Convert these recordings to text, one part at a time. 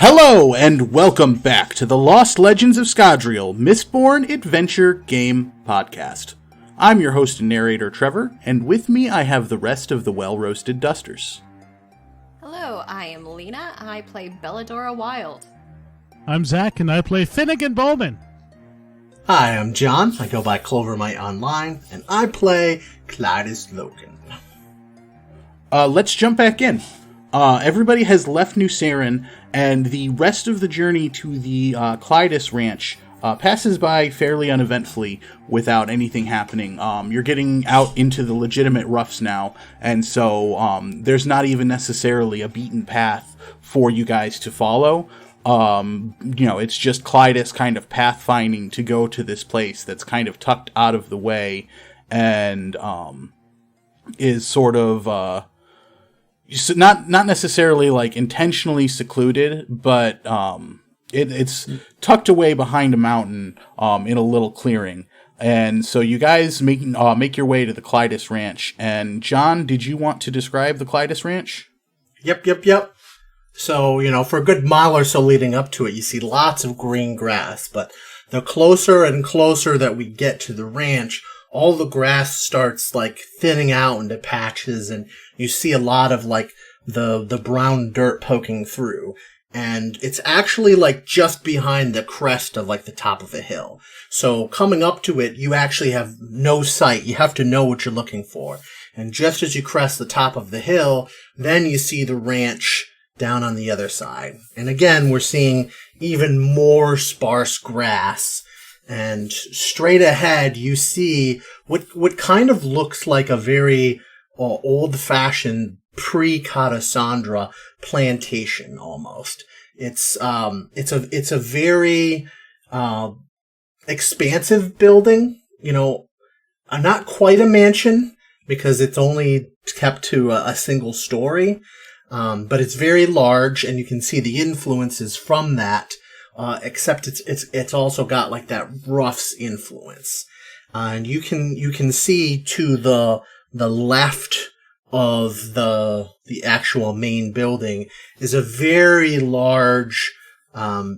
Hello, and welcome back to the Lost Legends of Scadrial Mistborn Adventure Game Podcast. I'm your host and narrator, Trevor, and with me I have the rest of the well-roasted dusters. Hello, I am Lena. I play Beladora Wilde. I'm Zach, and I play Finnigan Bomon. Hi, I'm John. I go by Clovermite Online, and I play Clydus Logan. Let's jump back in. Everybody has left New Saren, and the rest of the journey to the Clydus Ranch passes by fairly uneventfully without anything happening. You're getting out into the legitimate roughs now, and so there's not even necessarily a beaten path for you guys to follow. It's just Clydus kind of pathfinding to go to this place that's kind of tucked out of the way and is sort of not necessarily like intentionally secluded, but it's tucked away behind a mountain in a little clearing. And so you guys make your way to the Clydus Ranch. And John, did you want to describe the Clydus Ranch? Yep. So, for a good mile or so leading up to it, you see lots of green grass. But the closer and closer that we get to the ranch, all the grass starts like thinning out into patches, and you see a lot of like the brown dirt poking through. And it's actually like just behind the crest of like the top of a hill. So coming up to it, you actually have no sight. You have to know what you're looking for. And just as you crest the top of the hill, then you see the ranch down on the other side. And again, we're seeing even more sparse grass. And straight ahead, you see what kind of looks like a very old-fashioned pre-Cassandra plantation almost. It's a very expansive building. Not quite a mansion because it's only kept to a single story, but it's very large, and you can see the influences from that. Except it's also got like that roughs influence, and you can see to the left of the actual main building is a very large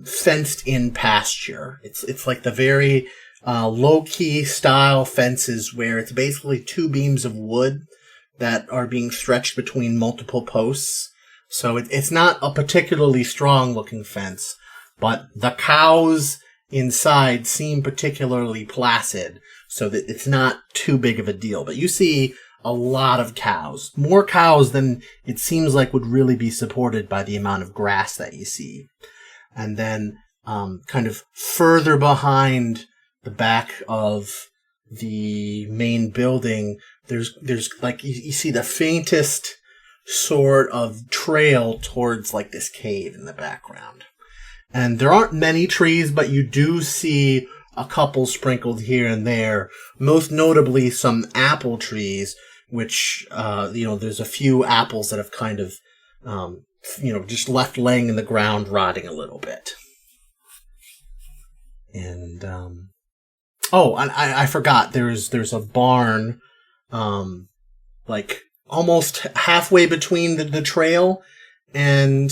fenced in pasture. It's like the very low key style fences where it's basically two beams of wood that are being stretched between multiple posts. So it's not a particularly strong looking fence. But the cows inside seem particularly placid, so that it's not too big of a deal. But you see a lot of cows. More cows than it seems like would really be supported by the amount of grass that you see. And then kind of further behind the back of the main building, there's like you see the faintest sort of trail towards like this cave in the background. And there aren't many trees, but you do see a couple sprinkled here and there. Most notably, some apple trees, which, there's a few apples that have kind of, just left laying in the ground, rotting a little bit. And, I forgot. There's a barn, like almost halfway between the trail and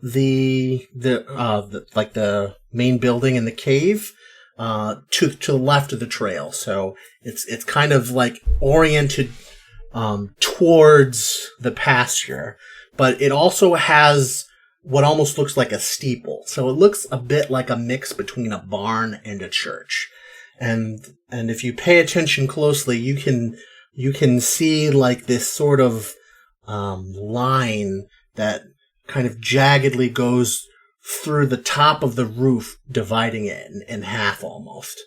the main building and the cave, to the left of the trail. So it's kind of like oriented, towards the pasture, but it also has what almost looks like a steeple. So it looks a bit like a mix between a barn and a church. And if you pay attention closely, you can see like this sort of, line that kind of jaggedly goes through the top of the roof, dividing it in half almost.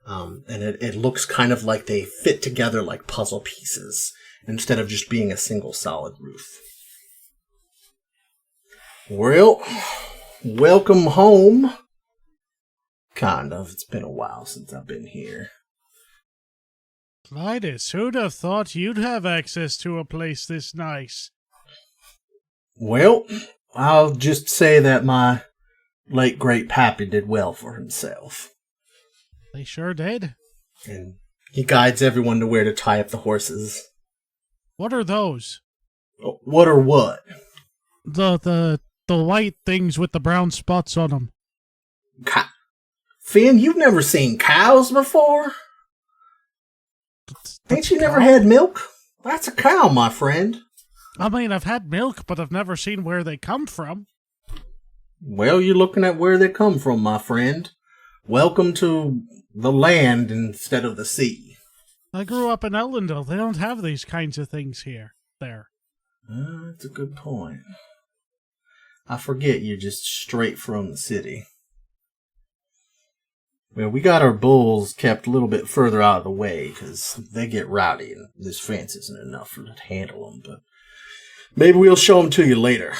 And it looks kind of like they fit together like puzzle pieces instead of just being a single solid roof. Well, welcome home. Kind of. It's been a while since I've been here. Clydus, who'd have thought you'd have access to a place this nice? Well, I'll just say that my late great pappy did well for himself. They sure did. And he guides everyone to where to tie up the horses. What are those? What or what? The The white things with the brown spots on them. Finn, you've never seen cows before? Ain't you never cow? had milk? That's a cow, my friend. I mean, I've had milk, but I've never seen where they come from. Well, you're looking at where they come from, my friend. Welcome to the land instead of the sea. I grew up in Ellendale. They don't have these kinds of things there. That's a good point. I forget you're just straight from the city. Well, we got our bulls kept a little bit further out of the way because they get rowdy and this fence isn't enough to handle them, but maybe we'll show them to you later.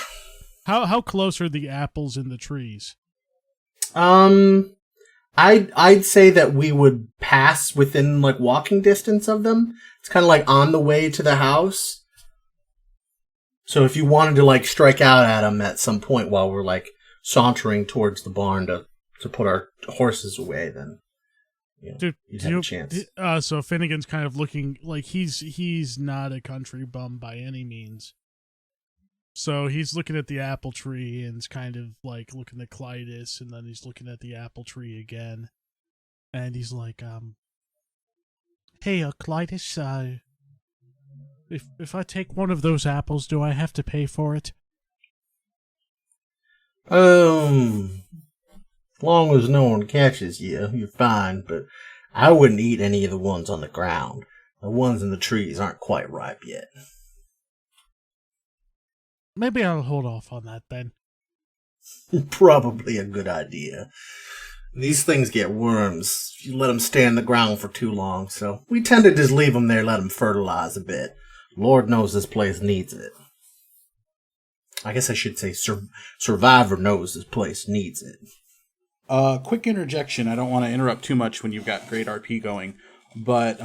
How close are the apples in the trees? I'd say that we would pass within like walking distance of them. It's kind of like on the way to the house. So if you wanted to like strike out at them at some point while we're like sauntering towards the barn to put our horses away, then you'd have a chance. So Finnigan's kind of looking like he's not a country bum by any means. So he's looking at the apple tree and is kind of like looking at Clydus, and then he's looking at the apple tree again. And he's like, hey, Clydus, if I take one of those apples, do I have to pay for it? As long as no one catches you, you're fine, but I wouldn't eat any of the ones on the ground. The ones in the trees aren't quite ripe yet. Maybe I'll hold off on that then. Probably a good idea. These things get worms if you let them stay on the ground for too long, so we tend to just leave them there, let them fertilize a bit. Lord knows this place needs it. I guess I should say Survivor knows this place needs it. Quick interjection. I don't want to interrupt too much when you've got great RP going, but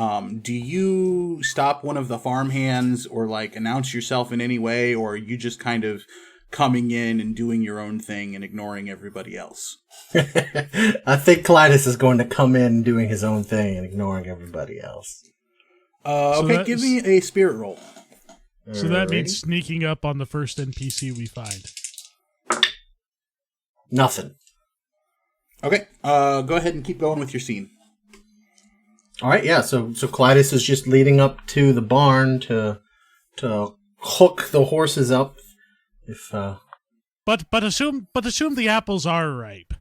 do you stop one of the farmhands or like announce yourself in any way, or are you just kind of coming in and doing your own thing and ignoring everybody else? I think Clydus is going to come in doing his own thing and ignoring everybody else. Okay, give me a spirit roll. So that means sneaking up on the first NPC we find. Nothing. Okay, go ahead and keep going with your scene. All right, yeah. So Clydus is just leading up to the barn to hook the horses up. But assume the apples are ripe.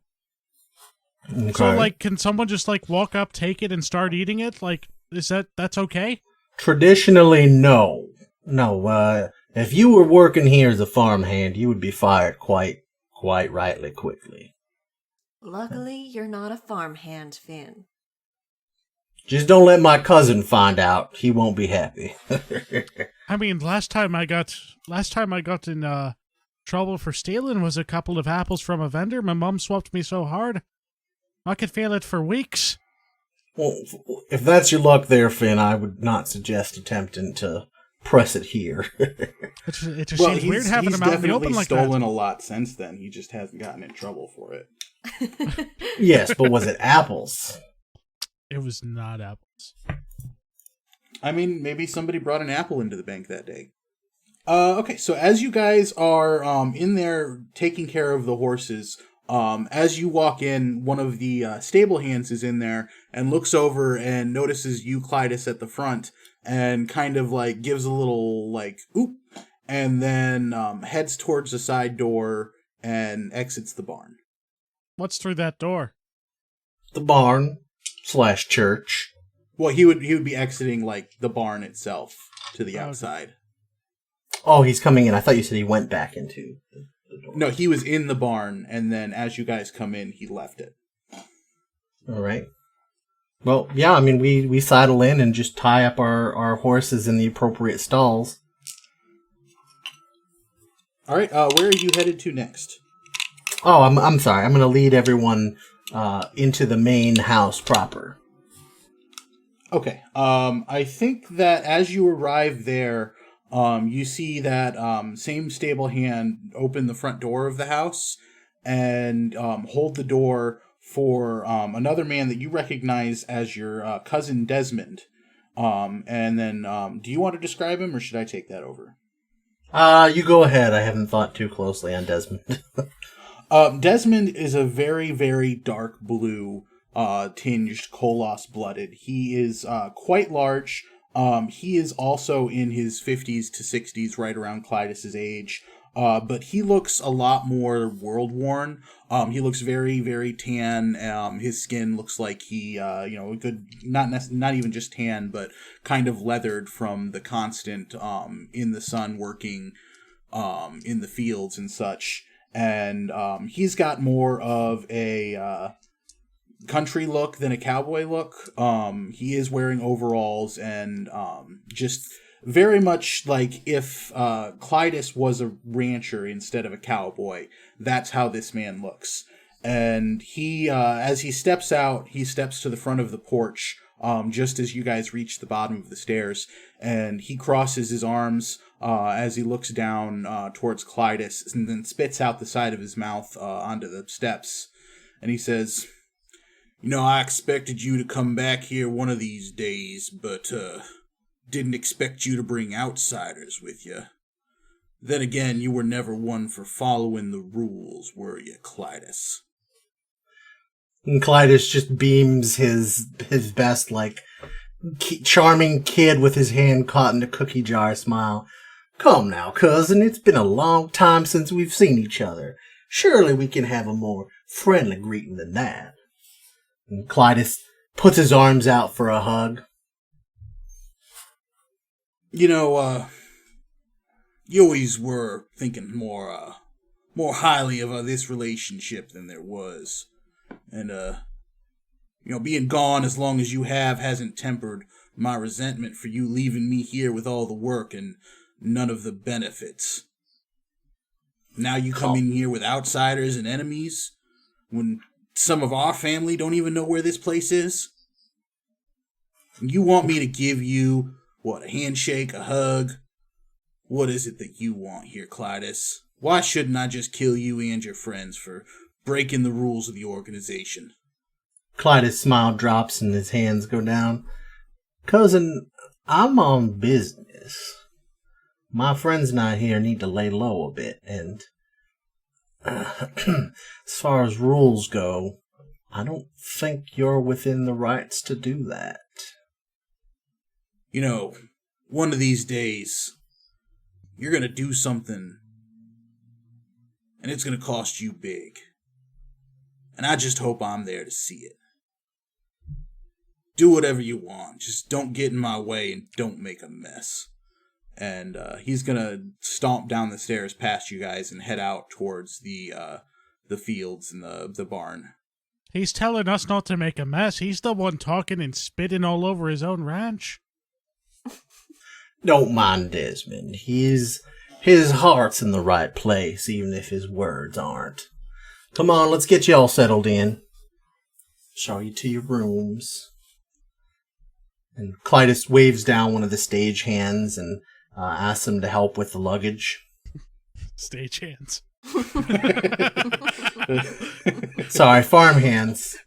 Okay. So like, can someone just like walk up, take it, and start eating it? Like, that's okay? Traditionally, no. If you were working here as a farmhand, you would be fired quite rightly quickly. Luckily, you're not a farmhand, Finn. Just don't let my cousin find out. He won't be happy. I mean, last time I got in trouble for stealing was a couple of apples from a vendor. My mom swapped me so hard, I could feel it for weeks. Well, if that's your luck there, Finn, I would not suggest attempting to press it here. It just seems weird having them out in the open like that. He's definitely stolen a lot since then. He just hasn't gotten in trouble for it. Yes, but was it apples? It was not apples. I mean, maybe somebody brought an apple into the bank that day. Okay, so as you guys are in there taking care of the horses, as you walk in, one of the stable hands is in there and looks over and notices you, Clydus, at the front and kind of like gives a little like, oop, and then heads towards the side door and exits the barn. What's through that door? The barn/church. Well, he would be exiting like the barn itself to the outside. Oh, he's coming in. I thought you said he went back into the door. No, he was in the barn, and then as you guys come in, he left it. All right. Well, yeah, I mean, we sidle in and just tie up our horses in the appropriate stalls. All right, where are you headed to next? Oh, I'm sorry. I'm going to lead everyone into the main house proper. Okay. I think that as you arrive there, you see that same stable hand open the front door of the house and hold the door for another man that you recognize as your cousin Desmond. And then, do you want to describe him, or should I take that over? You go ahead. I haven't thought too closely on Desmond. Desmond is a very, very dark blue, tinged Koloss blooded. He is quite large. He is also in his 50s to 60s, right around Clydus's age. But he looks a lot more world-worn. He looks very, very tan. His skin looks like he, good, not even just tan, but kind of leathered from the constant, in the sun working, in the fields and such. And, he's got more of a, country look than a cowboy look. He is wearing overalls and, just very much like if Clydus was a rancher instead of a cowboy. That's how this man looks. And he, as he steps out, he steps to the front of the porch, just as you guys reach the bottom of the stairs. And he crosses his arms as he looks down towards Clydus and then spits out the side of his mouth onto the steps. And he says, I expected you to come back here one of these days, but didn't expect you to bring outsiders with you. Then again, you were never one for following the rules, were you, Clydus? And Clydus just beams his best, charming kid with his hand caught in a cookie jar smile. Come now, cousin, it's been a long time since we've seen each other. Surely we can have a more friendly greeting than that. And Clydus puts his arms out for a hug. You always were thinking more highly of this relationship than there was. And, being gone as long as you have hasn't tempered my resentment for you leaving me here with all the work and none of the benefits. Now you come in here with outsiders and enemies when some of our family don't even know where this place is. You want me to give you, a handshake, a hug? What is it that you want here, Clydus? Why shouldn't I just kill you and your friends for breaking the rules of the organization? Clydus' smile drops and his hands go down. Cousin, I'm on business. My friends and I here need to lay low a bit, and as far as rules go, I don't think you're within the rights to do that. One of these days, you're going to do something, and it's going to cost you big. And I just hope I'm there to see it. Do whatever you want. Just don't get in my way and don't make a mess. And he's going to stomp down the stairs past you guys and head out towards the fields and the barn. He's telling us not to make a mess. He's the one talking and spitting all over his own ranch. Don't mind Desmond. His heart's in the right place, even if his words aren't. Come on, let's get you all settled in. Show you to your rooms. And Clydus waves down one of the stage hands and asks him to help with the luggage. Stage hands. Sorry, farm hands.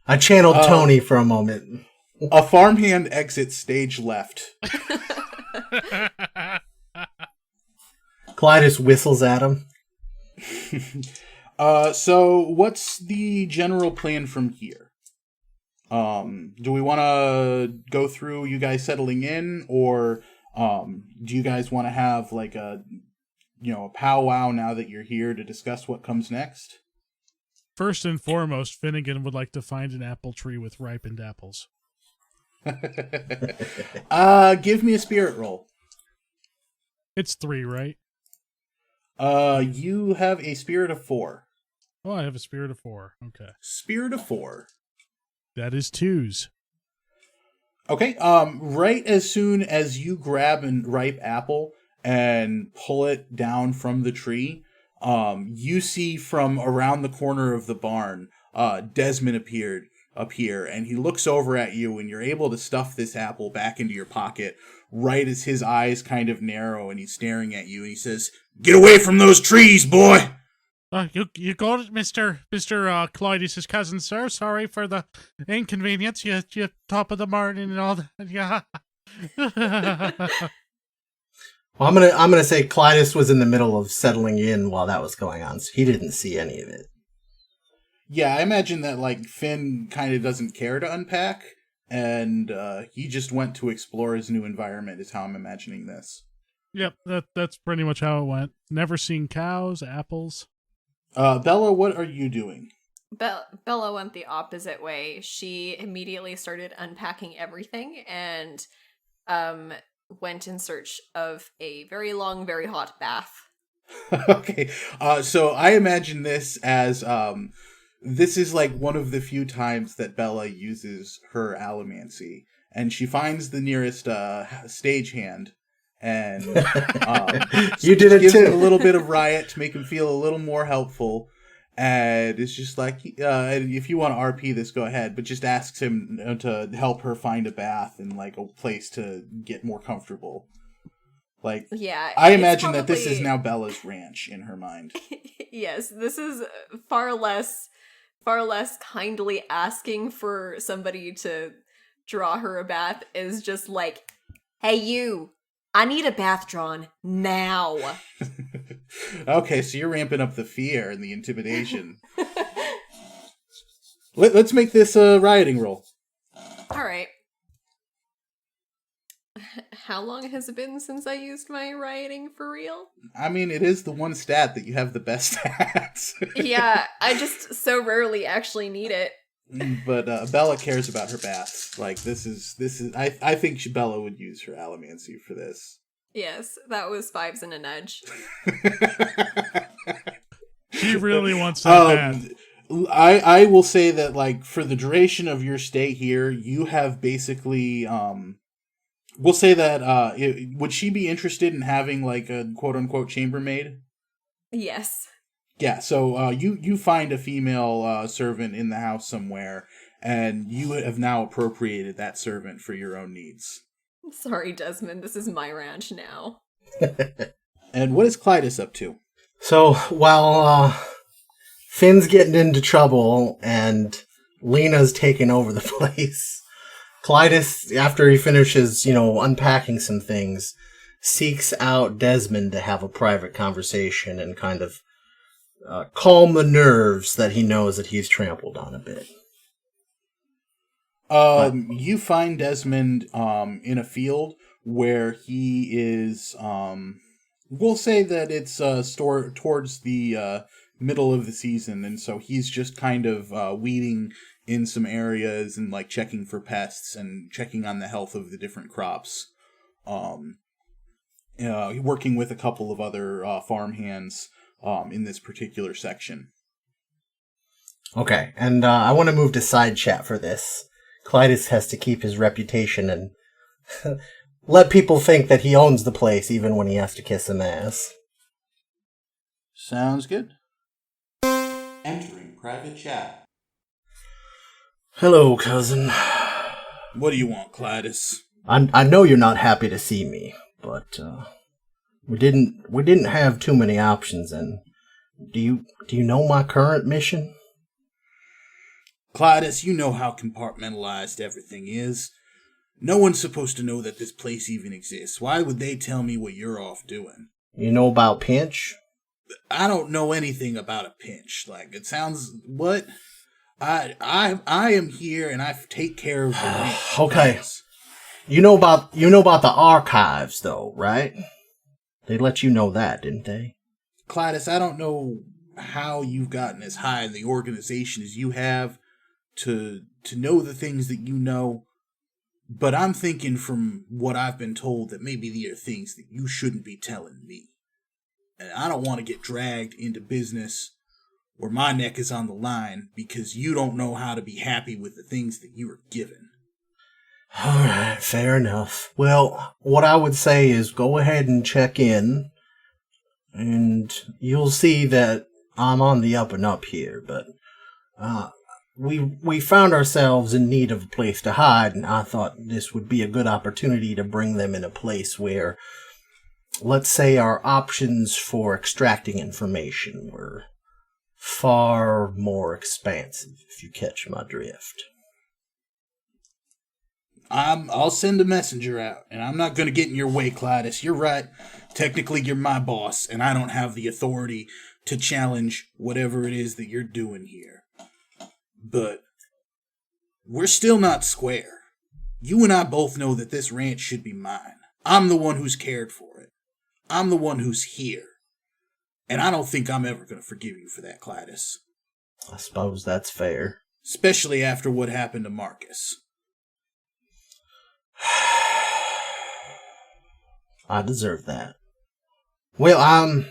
I channeled Tony for a moment. A farmhand exits stage left. Clydus whistles at him. So what's the general plan from here? Do we want to go through you guys settling in, or do you guys want to have a powwow now that you're here to discuss what comes next? First and foremost, Finnigan would like to find an apple tree with ripened apples. Give me a spirit roll. It's 3, right? You have a spirit of 4. Oh, I have a spirit of 4. Okay. Spirit of 4. That is 2s. Okay, right as soon as you grab a ripe apple and pull it down from the tree, you see from around the corner of the barn, Desmond appear, and he looks over at you, and you're able to stuff this apple back into your pocket right as his eyes kind of narrow, and he's staring at you, and he says, "Get away from those trees, boy!" You got it, Mr. Clydus' cousin, sir. Sorry for the inconvenience. You top of the morning and all that. Yeah. Well, I'm gonna say Clydus was in the middle of settling in while that was going on, so he didn't see any of it. Yeah, I imagine that, like, Finn kind of doesn't care to unpack, and he just went to explore his new environment, is how I'm imagining this. Yep, that's pretty much how it went. Never seen cows, apples. Bella, what are you doing? Bella went the opposite way. She immediately started unpacking everything and went in search of a very long, very hot bath. Okay, so I imagine this as this is like one of the few times that Bella uses her allomancy, and she finds the nearest stagehand, and you did it gives too. him a little bit of riot to make him feel a little more helpful, and it's just like, if you want to RP this, go ahead, but just asks him to help her find a bath and like a place to get more comfortable. Like, yeah, I imagine that this is now Bella's ranch in her mind. Yes, this is far less kindly asking for somebody to draw her a bath, is just like, hey you, I need a bath drawn now. Okay, so you're ramping up the fear and the intimidation. Let's make this a rioting roll. All right. How long has it been since I used my rioting for real? I mean, it is the one stat that you have the best at. Yeah, I just so rarely actually need it. But Bella cares about her baths. Like, this is. I think Bella would use her allomancy for this. Yes, that was 5s and a nudge. She really wants that bath. I will say that, like, for the duration of your stay here, you have basically we'll say that would she be interested in having like a quote unquote chambermaid? Yes. Yeah, so you find a female servant in the house somewhere, and you have now appropriated that servant for your own needs. Sorry, Desmond, this is my ranch now. And what is Clydus up to? So while Finn's getting into trouble and Lena's taking over the place, Clydus, after he finishes, unpacking some things, seeks out Desmond to have a private conversation and kind of calm the nerves that he knows that he's trampled on a bit. You find Desmond in a field where he is, we'll say that it's towards the middle of the season, and so he's just kind of weeding in some areas and like checking for pests and checking on the health of the different crops. Working with a couple of other farm hands in this particular section. Okay, and I want to move to side chat for this. Clydus has to keep his reputation and let people think that he owns the place even when he has to kiss some ass. Sounds good. Entering private chat. Hello, cousin. What do you want, Clydus? I know you're not happy to see me, but we didn't have too many options. And do you know my current mission? Clydus, you know how compartmentalized everything is. No one's supposed to know that this place even exists. Why would they tell me what you're off doing? You know about Pinch? I don't know anything about a pinch. Like, it sounds... What? I am here and I take care of the ranch. Okay. You know about the archives, though, right? They let you know that, didn't they? Clydus, I don't know how you've gotten as high in the organization as you have to know the things that you know, but I'm thinking from what I've been told that maybe there are things that you shouldn't be telling me. And I don't want to get dragged into business where my neck is on the line because you don't know how to be happy with the things that you were given. All right, fair enough. Well, what I would say is go ahead and check in, and you'll see that I'm on the up and up here, but we found ourselves in need of a place to hide, and I thought this would be a good opportunity to bring them in a place where, let's say, our options for extracting information were far more expansive, if you catch my drift. I'll send a messenger out, and I'm not going to get in your way, Clydus. You're right. Technically, you're my boss, and I don't have the authority to challenge whatever it is that you're doing here. But we're still not square. You and I both know that this ranch should be mine. I'm the one who's cared for it. I'm the one who's here. And I don't think I'm ever going to forgive you for that, Clydus. I suppose that's fair. Especially after what happened to Marcus. I deserve that. Well,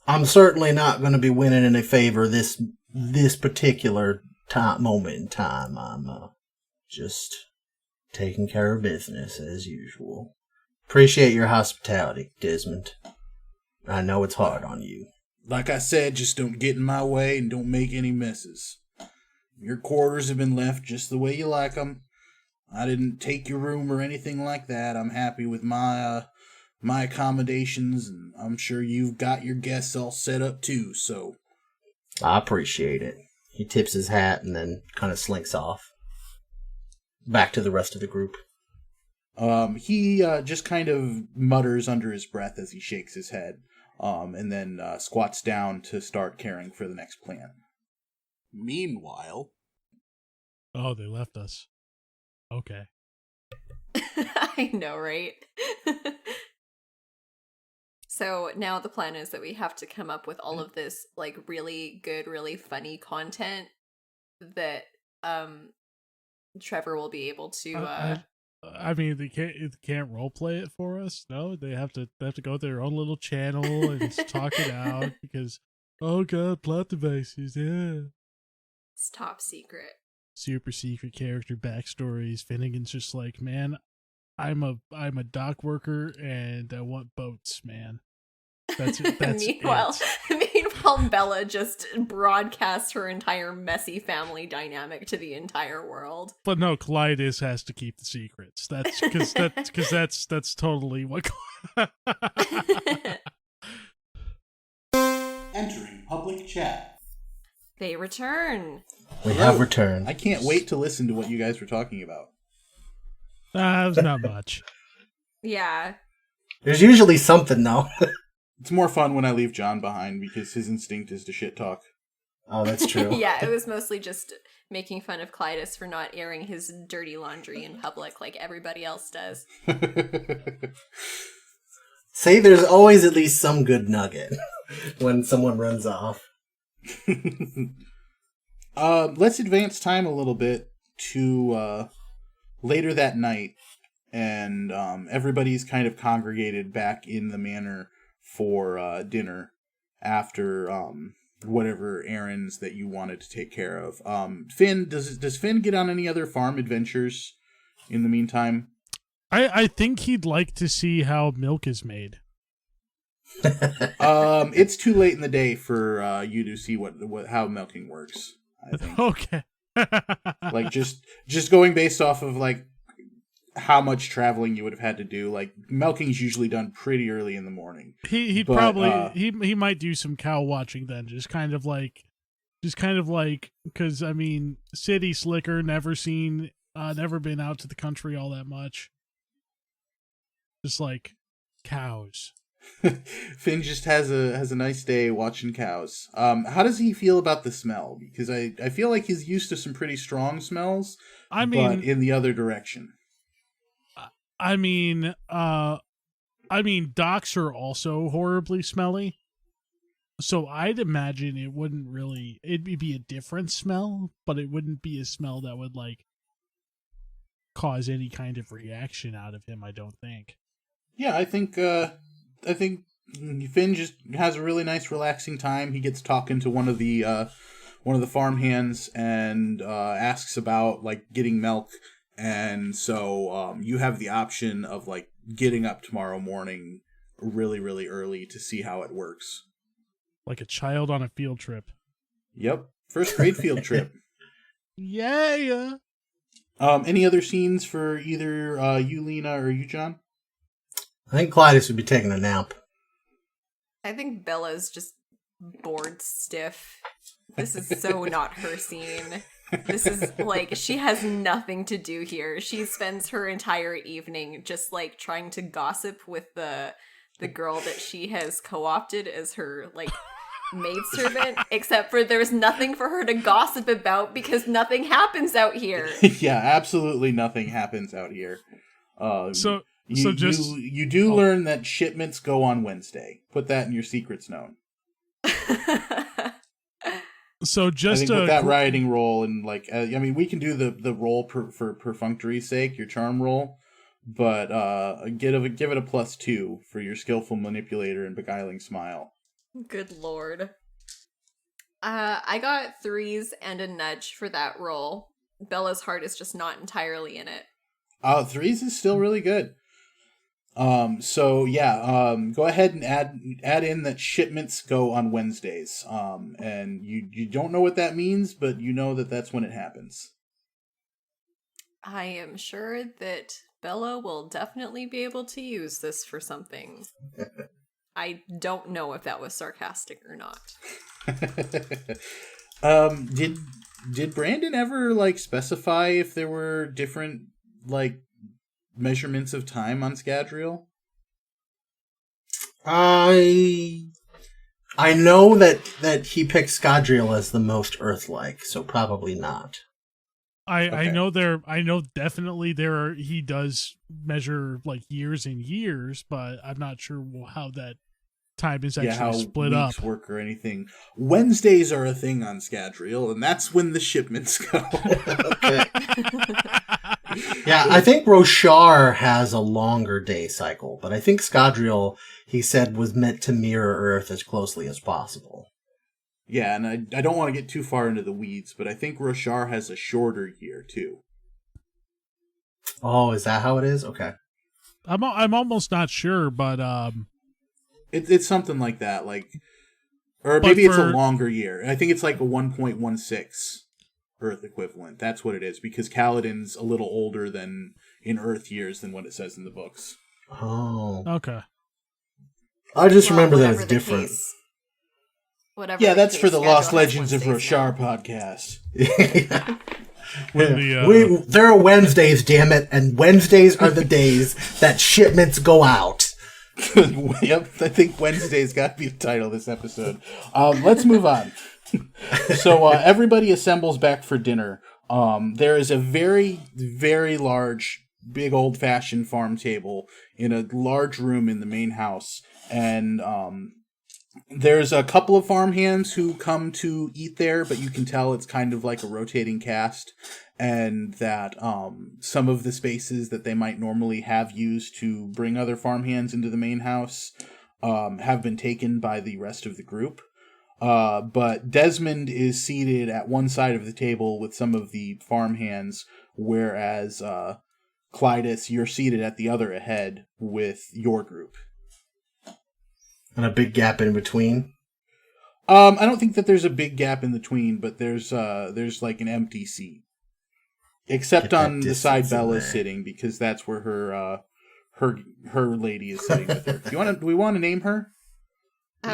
I'm certainly not going to be winning any favor this particular moment in time. I'm just taking care of business as usual. Appreciate your hospitality, Desmond. I know it's hard on you. Like I said, just don't get in my way and don't make any messes. Your quarters have been left just the way you like them. I didn't take your room or anything like that. I'm happy with my accommodations, and I'm sure you've got your guests all set up too, so... I appreciate it. He tips his hat and then kind of slinks off. Back to the rest of the group. He just kind of mutters under his breath as he shakes his head, and then squats down to start caring for the next plan. Meanwhile... Oh, they left us. Okay. I know, right? So now the plan is that we have to come up with all of this like really good, really funny content that Trevor will be able to I mean, they can't role play it for us. No, they have to go their own little channel and talk it out because oh god, plot devices, yeah. It's top secret. Super secret character backstories. Finnegan's just like, man, I'm a dock worker and I want boats, man. That's Meanwhile, Bella just broadcasts her entire messy family dynamic to the entire world. But no, Clydus has to keep the secrets. That's because that's totally what. Entering public chat. They return. We have returned. I can't wait to listen to what you guys were talking about. It was not much. Yeah. There's usually something, though. It's more fun when I leave John behind because his instinct is to shit talk. Oh, that's true. Yeah, it was mostly just making fun of Clydus for not airing his dirty laundry in public like everybody else does. See, there's always at least some good nugget when someone runs off. Let's advance time a little bit to later that night, and everybody's kind of congregated back in the manor for dinner after whatever errands that you wanted to take care of. Finn, does Finn get on any other farm adventures in the meantime? I think he'd like to see how milk is made. It's too late in the day for you to see how milking works, I think. Okay. Like just going based off of like how much traveling you would have had to do. Like milking's usually done pretty early in the morning. He might do some cow watching then, just kind of like because I mean, city slicker, never been out to the country all that much. Just like cows. Finn just has a nice day watching cows. How does he feel about the smell? Because I feel like he's used to some pretty strong smells. But in the other direction. I mean, docks are also horribly smelly. So I'd imagine it'd be a different smell, but it wouldn't be a smell that would like cause any kind of reaction out of him, I don't think. Yeah, I think Finn just has a really nice, relaxing time. He gets talking to one of the farm hands and asks about like getting milk, and so you have the option of like getting up tomorrow morning really, really early to see how it works. Like a child on a field trip. Yep, first grade field trip. Yeah. Any other scenes for either you, Lena, or you, John? I think Clydus would be taking a nap. I think Bella's just bored stiff. This is so not her scene. This is like, she has nothing to do here. She spends her entire evening just like trying to gossip with the girl that she has co-opted as her like maidservant, except for there's nothing for her to gossip about because nothing happens out here. Yeah, absolutely nothing happens out here. You do learn that shipments go on Wednesday. Put that in your secrets note. So just I think with that rioting roll and like, I mean, we can do the roll for perfunctory's sake, your charm roll, but give it a +2 for your skillful manipulator and beguiling smile. Good lord. I got 3s and a nudge for that roll. Bella's heart is just not entirely in it. 3s is still really good. So yeah, go ahead and add in that shipments go on Wednesdays. And you don't know what that means, but you know that that's when it happens. I am sure that Bella will definitely be able to use this for something. I don't know if that was sarcastic or not. Did Brandon ever like specify if there were different like measurements of time on Scadrial? I know that he picked Scadrial as the most Earth-like, so probably not. I know definitely he does measure like years and years, but I'm not sure how that time is actually split up. Work or anything. Wednesdays are a thing on Scadrial, and that's when the shipments go. Okay. Yeah, I think Roshar has a longer day cycle, but I think Scadrial, he said, was meant to mirror Earth as closely as possible. Yeah, and I don't want to get too far into the weeds, but I think Roshar has a shorter year, too. Oh, is that how it is? Okay. I'm almost not sure, but it's something like that, or maybe it's a longer year. I think it's like a 1.16 Earth equivalent. That's what it is, because Kaladin's a little older than in Earth years than what it says in the books. Oh. Okay. I just remember that it's different. Yeah, that's for the Lost Legends of Roshar podcast. There are Wednesdays, damn it, and Wednesdays are the days that shipments go out. Yep, I think Wednesday's got to be the title of this episode. Let's move on. So everybody assembles back for dinner. There is a very, very large, big old-fashioned farm table in a large room in the main house, and there's a couple of farmhands who come to eat there, but you can tell it's kind of like a rotating cast, and that some of the spaces that they might normally have used to bring other farmhands into the main house have been taken by the rest of the group. But Desmond is seated at one side of the table with some of the farmhands, whereas Clydus, you're seated at the other ahead with your group. And a big gap in between? I don't think that there's a big gap in between, but there's like an empty seat. Except on the side Bella's sitting, because that's where her lady is sitting with her. Do we want to name her?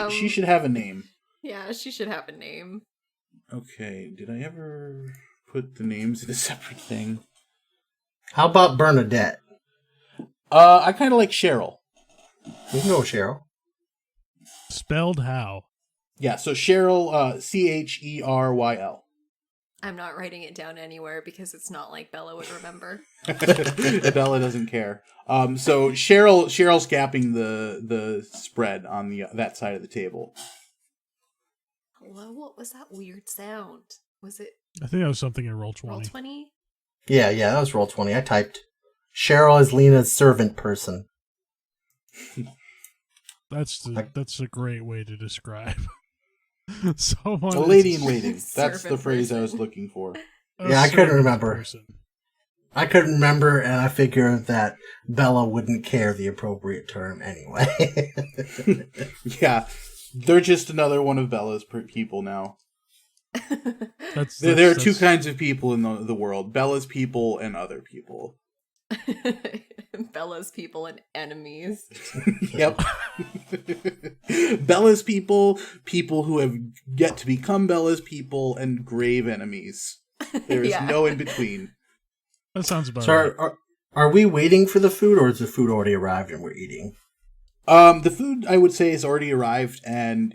She should have a name. Yeah, she should have a name. Okay, did I ever put the names in a separate thing? How about Bernadette? I kind of like Cheryl. We can go with Cheryl. Spelled how? Yeah, so Cheryl, Cheryl. I'm not writing it down anywhere because it's not like Bella would remember. Bella doesn't care. So Cheryl's gapping the spread on that side of the table. Hello, what was that weird sound? Was it? I think that was something in Roll20. Roll20? Yeah, that was Roll20. I typed. Cheryl is Lena's servant person. That's a great way to describe. A lady in waiting. That's the phrase I was looking for. Yeah, I couldn't remember. I couldn't remember, and I figured that Bella wouldn't care the appropriate term anyway. Yeah, they're just another one of Bella's people now. There are two kinds of people in the world: Bella's people and other people. Bella's people and enemies. Yep. Bella's people who have yet to become Bella's people, and grave enemies. There is Yeah. no in between. That sounds about So right. are we waiting for the food, or is the food already arrived and we're eating? The food, I would say, has already arrived, and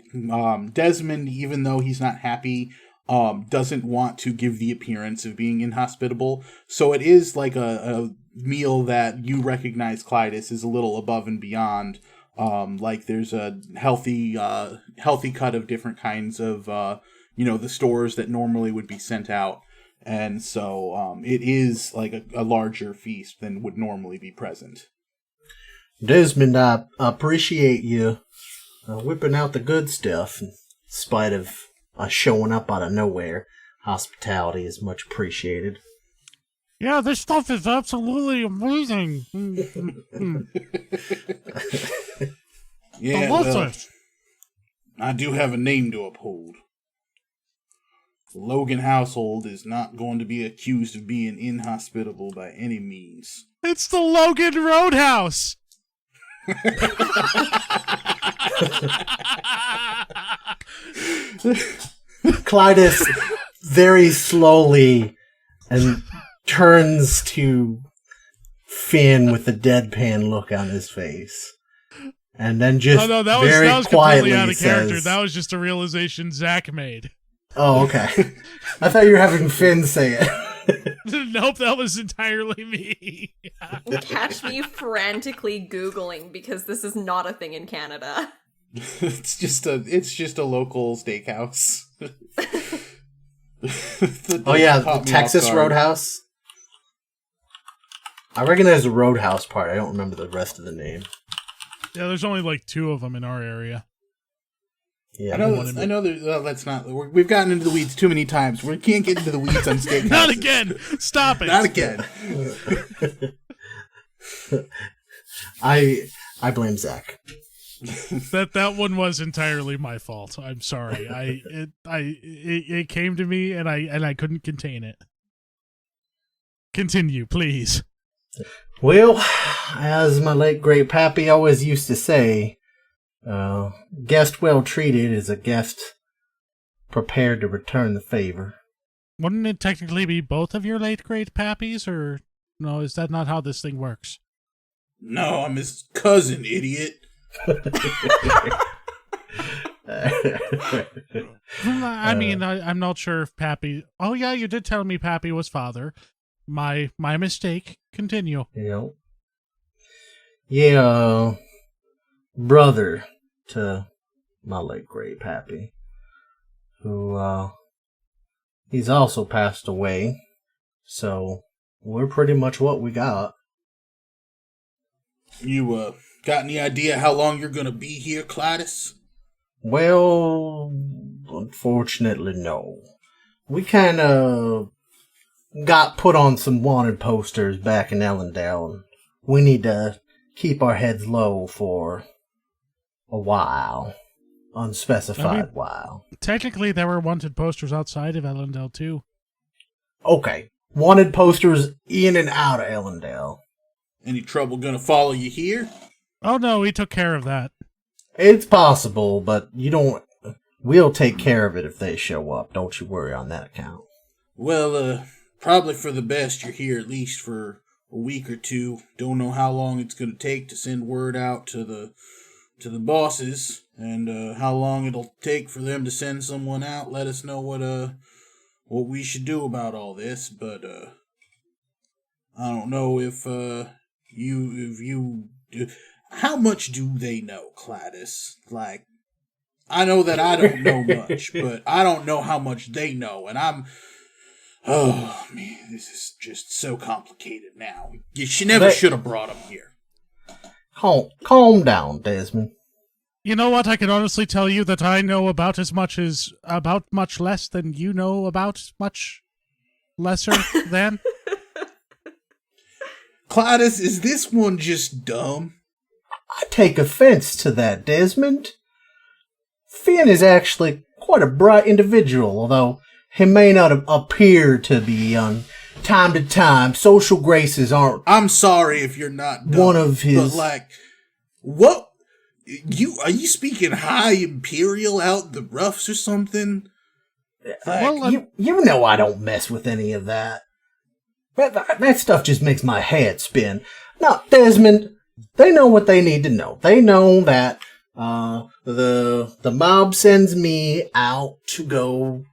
Desmond, even though he's not happy, doesn't want to give the appearance of being inhospitable. So it is like a meal that you recognize, Clydus, is a little above and beyond. Like there's a healthy cut of different kinds of, the stores that normally would be sent out. And so it is like a larger feast than would normally be present. Desmond, I appreciate you whipping out the good stuff in spite of us showing up out of nowhere. Hospitality is much appreciated. Yeah, this stuff is absolutely amazing. Yeah, well, Delicious. I do have a name to uphold. The Logan household is not going to be accused of being inhospitable by any means. It's the Logan Roadhouse. Clydus very slowly and turns to Finn with a deadpan look on his face. And then just Oh no, that very was quietly completely out of character. says, That was just a realization Zach made. "Oh, okay." I thought you were having Finn say it. Nope, that was entirely me. Catch me frantically Googling because this is not a thing in Canada. It's just a local steakhouse. Oh yeah, Caught the me off Texas guard. Roadhouse. I recognize the Roadhouse part. I don't remember the rest of the name. Yeah, there's only like 2 of them in our area. Yeah, I know. That's not. We've gotten into the weeds too many times. We can't get into the weeds on steakhouses. Not again. Stop it. Not again. I blame Zach. That one was entirely my fault. I'm sorry. It came to me and I couldn't contain it. Continue, please. Well, as my late great pappy always used to say, guest well treated is a guest prepared to return the favor. Wouldn't it technically be both of your late great pappies, or no? Is that not how this thing works? No, I'm his cousin, idiot. I mean, I'm not sure if Pappy. Oh yeah, you did tell me Pappy was father. My mistake. Continue. Yeah, brother to my late great pappy, who he's also passed away. So we're pretty much what we got. You got any idea how long you're gonna be here, Clydus? Well, unfortunately, no. We kind of got put on some wanted posters back in Ellendale, and we need to keep our heads low for a while. Unspecified while. Technically, there were wanted posters outside of Ellendale too. Okay. Wanted posters in and out of Ellendale. Any trouble gonna follow you here? Oh no, we took care of that. It's possible, but we'll take care of it if they show up. Don't you worry on that account. Well, probably for the best you're here at least for a week or two. Don't know how long it's gonna take to send word out to the bosses, and how long it'll take for them to send someone out. Let us know what we should do about all this, but I don't know if you how much do they know, Clydus? Like, I know that I don't know much, but I don't know how much they know, and oh man, this is just so complicated now. You should have brought them here. Calm down, Desmond. You know what? I can honestly tell you that I know about much less than you know about much lesser than. Clydus, is this one just dumb? I take offense to that, Desmond. Finn is actually quite a bright individual, although he may not appear to be on time to time. Social graces aren't. I'm sorry if you're not dumb, one of his. But like, what? Are you speaking high imperial out the roughs or something? You know I don't mess with any of that. That stuff just makes my head spin. Now, Desmond, they know what they need to know. They know that the mob sends me out to go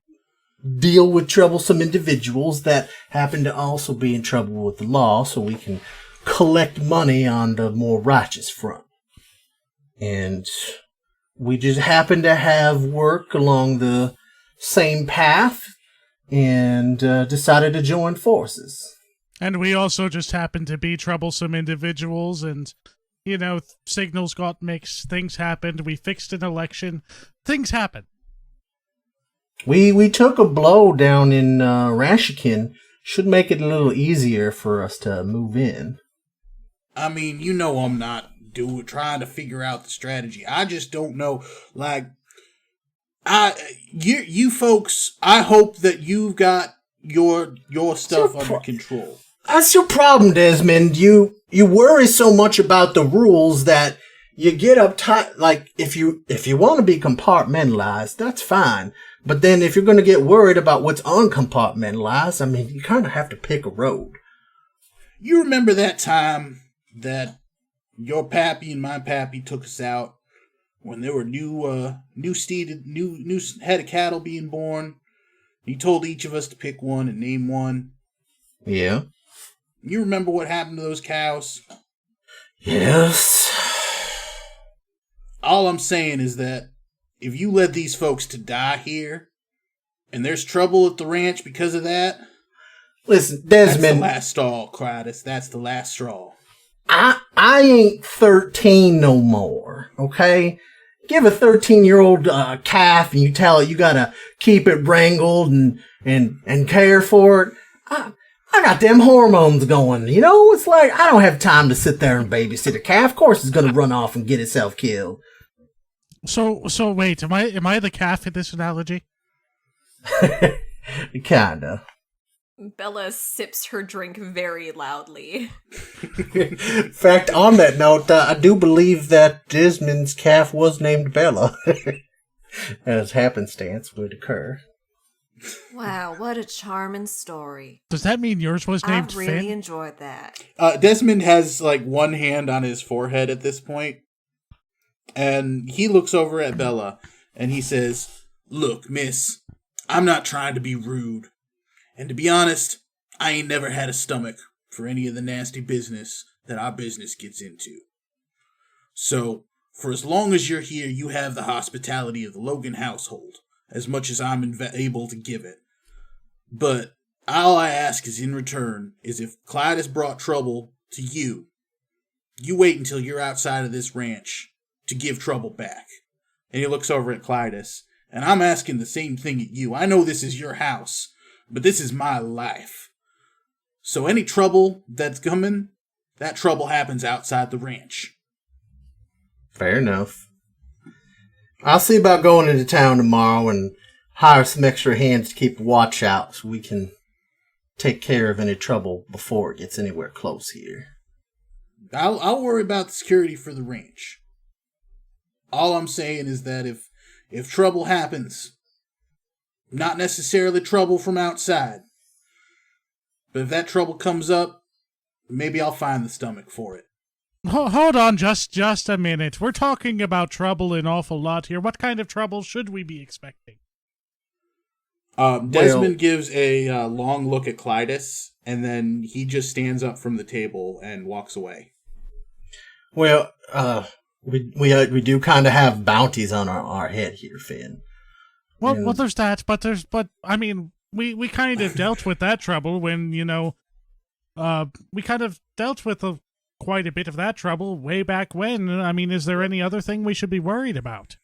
deal with troublesome individuals that happen to also be in trouble with the law, so we can collect money on the more righteous front. And we just happen to have work along the same path and decided to join forces. And we also just happen to be troublesome individuals, and, signals got mixed, things happened, we fixed an election, things happen. We took a blow down in Rashikin. Should make it a little easier for us to move in. I mean, I'm not trying to figure out the strategy. I just don't know, you folks, I hope that you've got your stuff under control. That's your problem, Desmond. You worry so much about the rules that you get uptight. Like, if you want to be compartmentalized, that's fine. But then if you're going to get worried about what's uncompartmentalized, I mean, you kind of have to pick a road. You remember that time that your pappy and my pappy took us out when there were new head of cattle being born? He told each of us to pick one and name one. Yeah. You remember what happened to those cows? Yes. All I'm saying is that if you let these folks to die here, and there's trouble at the ranch because of that, listen, Desmond, that's the last straw, Clydus. That's the last straw. I ain't 13 no more, okay? Give a 13-year-old calf and you tell it you gotta keep it wrangled and care for it. I got them hormones going, It's like, I don't have time to sit there and babysit a calf. Of course it's gonna run off and get itself killed. So wait, am I the calf in this analogy? Kinda. Bella sips her drink very loudly. In fact, on that note, I do believe that Desmond's calf was named Bella. As happenstance would occur. Wow, what a charming story. Does that mean yours was named I really Finn? enjoyed that. Desmond has one hand on his forehead at this point, and he looks over at Bella and he says, "Look, miss, I'm not trying to be rude. And to be honest, I ain't never had a stomach for any of the nasty business that our business gets into. So, for as long as you're here, you have the hospitality of the Logan household, as much as I'm able to give it. But all I ask is in return is if Clydus brought trouble to you, you wait until you're outside of this ranch to give trouble back." And he looks over at Clydus, and I'm asking the same thing at you. I know this is your house, but this is my life. So any trouble that's coming, that trouble happens outside the ranch. Fair enough. I'll see about going into town tomorrow and hire some extra hands to keep a watch out so we can take care of any trouble before it gets anywhere close here. I'll worry about the security for the ranch. All I'm saying is that if trouble happens, not necessarily trouble from outside, but if that trouble comes up, maybe I'll find the stomach for it. Hold on just a minute. We're talking about trouble an awful lot here. What kind of trouble should we be expecting? Desmond gives a long look at Clydus, and then he just stands up from the table and walks away. Well, we do kind of have bounties on our head here, Finn. Well, there's that, but I mean, we kind of dealt with that trouble when, we kind of dealt with quite a bit of that trouble way back when. I mean, is there any other thing we should be worried about?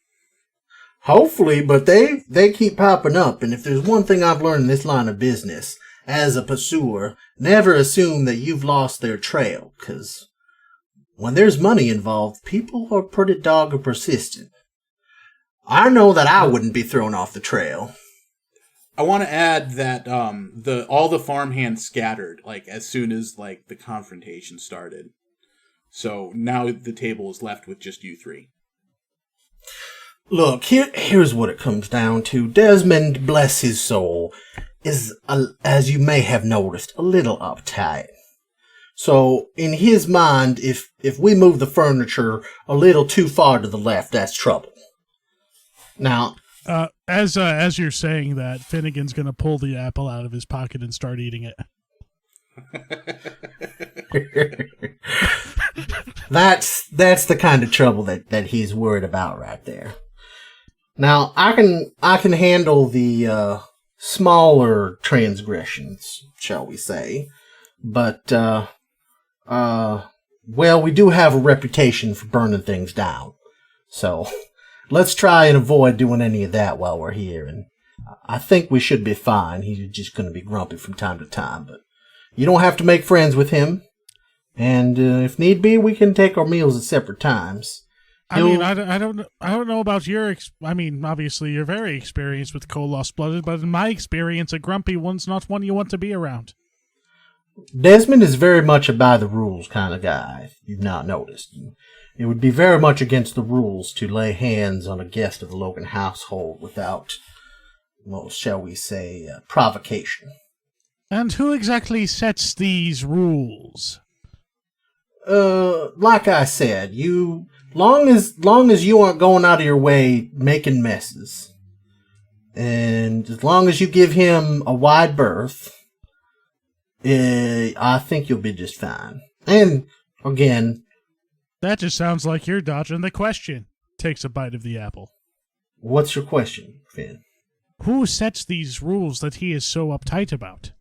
Hopefully, but they keep popping up, and if there's one thing I've learned in this line of business, as a pursuer, never assume that you've lost their trail, because when there's money involved, people are pretty dogged persistent. I know that I wouldn't be thrown off the trail. I want to add that all the farmhands scattered as soon as the confrontation started. So now the table is left with just you three. Look, here's what it comes down to. Desmond, bless his soul, is, as you may have noticed, a little uptight. So, in his mind, if we move the furniture a little too far to the left, that's trouble. Now, as you're saying that, Finnegan's gonna pull the apple out of his pocket and start eating it. that's the kind of trouble that he's worried about right there. Now, I can handle the smaller transgressions, shall we say, but well, we do have a reputation for burning things down, so let's try and avoid doing any of that while we're here. And I think we should be fine. He's just going to be grumpy from time to time, but you don't have to make friends with him. And if need be, we can take our meals at separate times. I mean, I don't know about your. I mean, obviously you're very experienced with Lost Blooded, but in my experience, a grumpy one's not one you want to be around. Desmond is very much a by the rules kind of guy. If you've not noticed, it would be very much against the rules to lay hands on a guest of the Logan household without, well, shall we say, provocation. And who exactly sets these rules? Like I said, long as you aren't going out of your way making messes, and as long as you give him a wide berth, I think you'll be just fine. And again, that just sounds like you're dodging the question. Takes a bite of the apple. What's your question, Finn? Who sets these rules that he is so uptight about?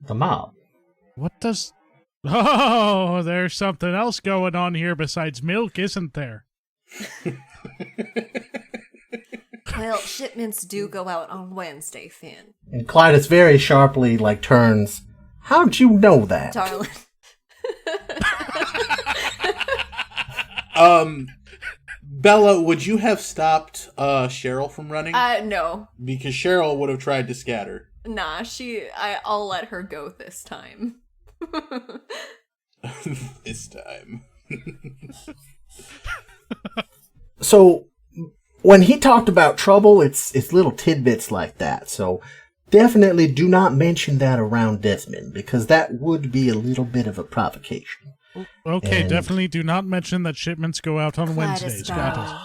The mob. What does... Oh, there's something else going on here besides milk, isn't there? Well, shipments do go out on Wednesday, Finn. And Clydus very sharply, turns. How'd you know that? Darling. Bella, would you have stopped Cheryl from running? No. Because Cheryl would have tried to scatter. Nah, I'll let her go this time. This time. So, when he talked about trouble, it's little tidbits like that. So, definitely do not mention that around Desmond, because that would be a little bit of a provocation. Okay, definitely do not mention that shipments go out on Wednesdays. Got it.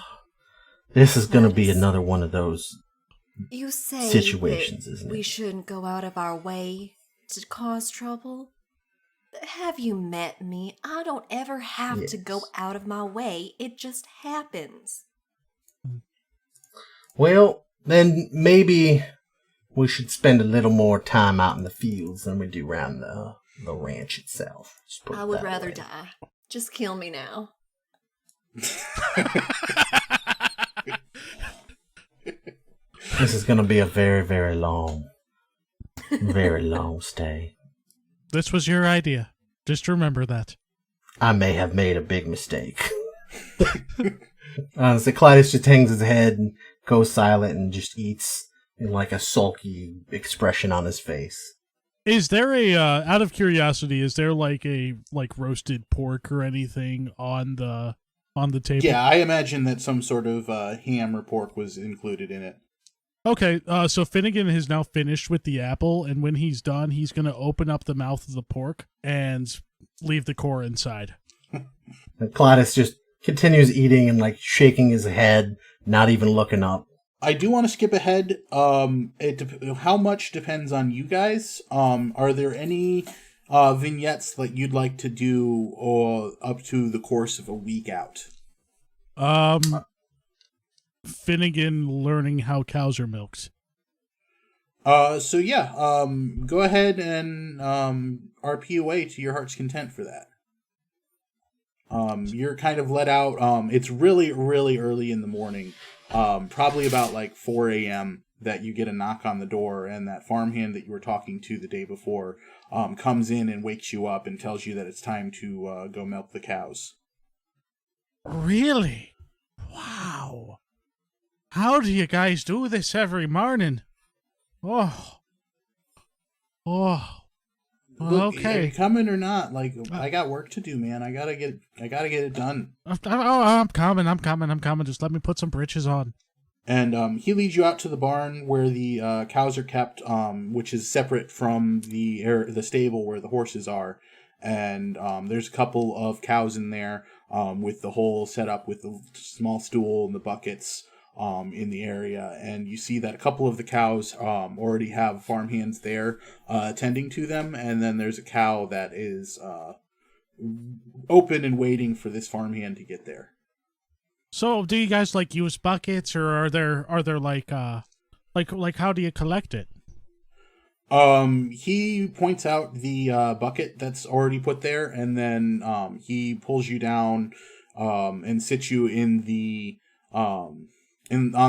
This is going to be another one of those you say situations, that isn't it? We shouldn't go out of our way to cause trouble. Have you met me? I don't ever have to go out of my way. It just happens. Well, then maybe we should spend a little more time out in the fields than we do around the ranch itself. I would rather die. Just kill me now. This is going to be a very, very long stay. This was your idea. Just remember that. I may have made a big mistake. So Clydus just hangs his head and goes silent and just eats in a sulky expression on his face. Is there out of curiosity, is there a roasted pork or anything on the table? Yeah, I imagine that some sort of ham or pork was included in it. Okay, so Finnegan has now finished with the apple, and when he's done, he's going to open up the mouth of the pork and leave the core inside. And Clydus just continues eating and shaking his head, not even looking up. I do want to skip ahead. How much depends on you guys. Are there any vignettes that you'd like to do up to the course of a week out? Finnegan learning how cows are milked. Go ahead and RP away to your heart's content for that. You're kind of let out. It's really, really early in the morning. Probably about 4 a.m. that you get a knock on the door, and that farmhand that you were talking to the day before comes in and wakes you up and tells you that it's time to go milk the cows. Really? Wow. How do you guys do this every morning? Oh. Look, are Okay. you coming or not? Like, I got work to do, man. I gotta get it done. I'm coming. Just let me put some britches on. And he leads you out to the barn where the cows are kept, which is separate from the stable where the horses are. And there's a couple of cows in there with the whole setup with the small stool and the buckets in the area. And you see that a couple of the cows already have farmhands there attending to them. And then there's a cow that is open and waiting for this farmhand to get there. So, do you guys like use buckets, or are there like how do you collect it? He points out the bucket that's already put there, and then he pulls you down and sits you in the on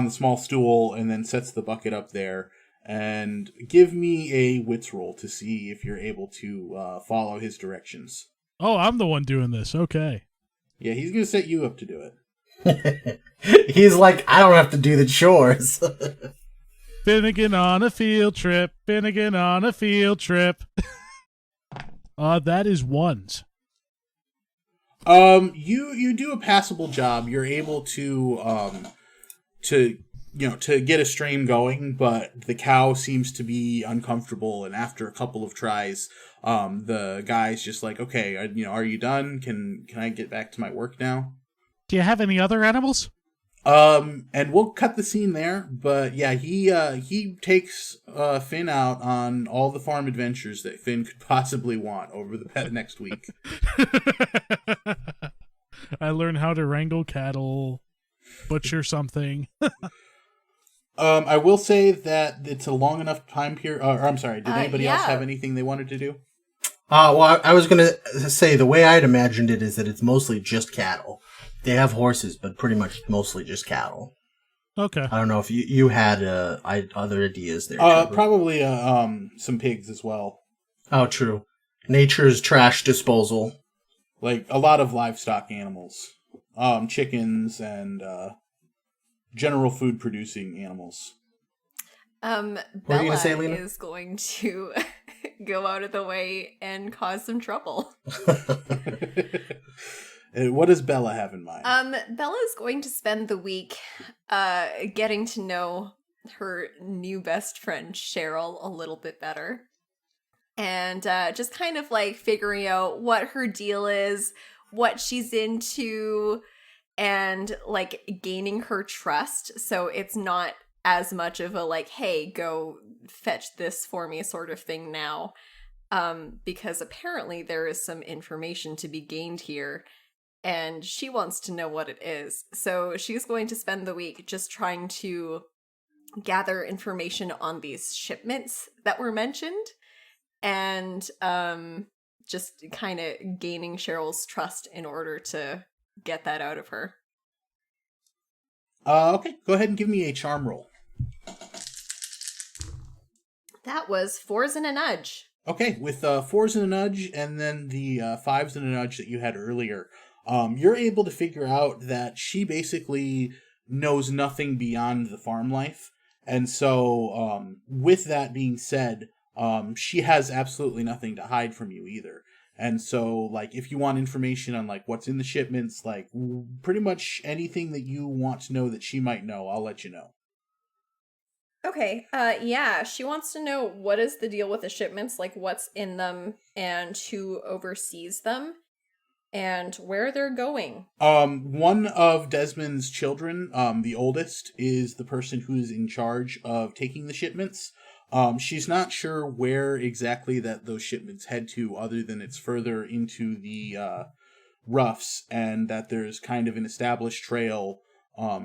the small stool, and then sets the bucket up there. And give me a wits roll to see if you're able to follow his directions. Oh, I'm the one doing this. Okay. Yeah, he's gonna set you up to do it. He's like, I don't have to do the chores. Finnigan on a field trip. Finnigan on a field trip. That is ones. You do a passable job. You're able to get a stream going, but the cow seems to be uncomfortable. And after a couple of tries, the guy's just like, okay, are you done? Can I get back to my work now? Do you have any other animals? And we'll cut the scene there, but yeah, he takes Finn out on all the farm adventures that Finn could possibly want over the next week. I learned how to wrangle cattle, butcher something. I will say that it's a long enough time period. I'm sorry, did anybody else yeah. have anything they wanted to do? Well, I was going to say the way I'd imagined it is that it's mostly just cattle. They have horses, but pretty much mostly just cattle. Okay. I don't know if you had other ideas there. Probably some pigs as well. Oh, true. Nature's trash disposal. Like a lot of livestock animals, chickens and general food producing animals. were you Bella gonna say, Lena? is going to go out of the way and cause some trouble. What does Bella have in mind? Bella's going to spend the week getting to know her new best friend Cheryl a little bit better. And just kind of like figuring out what her deal is, what she's into, and like gaining her trust. So it's not as much of a like, hey, go fetch this for me sort of thing now. Because apparently there is some information to be gained here. And she wants to know what it is. So she's going to spend the week just trying to gather information on these shipments that were mentioned. And just kind of gaining Cheryl's trust in order to get that out of her. Okay, go ahead and give me a charm roll. That was 4s and a nudge. Okay, with 4s and a nudge, and then the 5s and a nudge that you had earlier, you're able to figure out that she basically knows nothing beyond the farm life. And so, with that being said, she has absolutely nothing to hide from you either. And so, like, if you want information on, like, what's in the shipments, like, pretty much anything that you want to know that she might know, I'll let you know. Okay, yeah, she wants to know what is the deal with the shipments, like what's in them and who oversees them and where they're going. One of Desmond's children, the oldest, is the person who's in charge of taking the shipments. She's not sure where exactly that those shipments head to, other than it's further into the roughs, and that there's kind of an established trail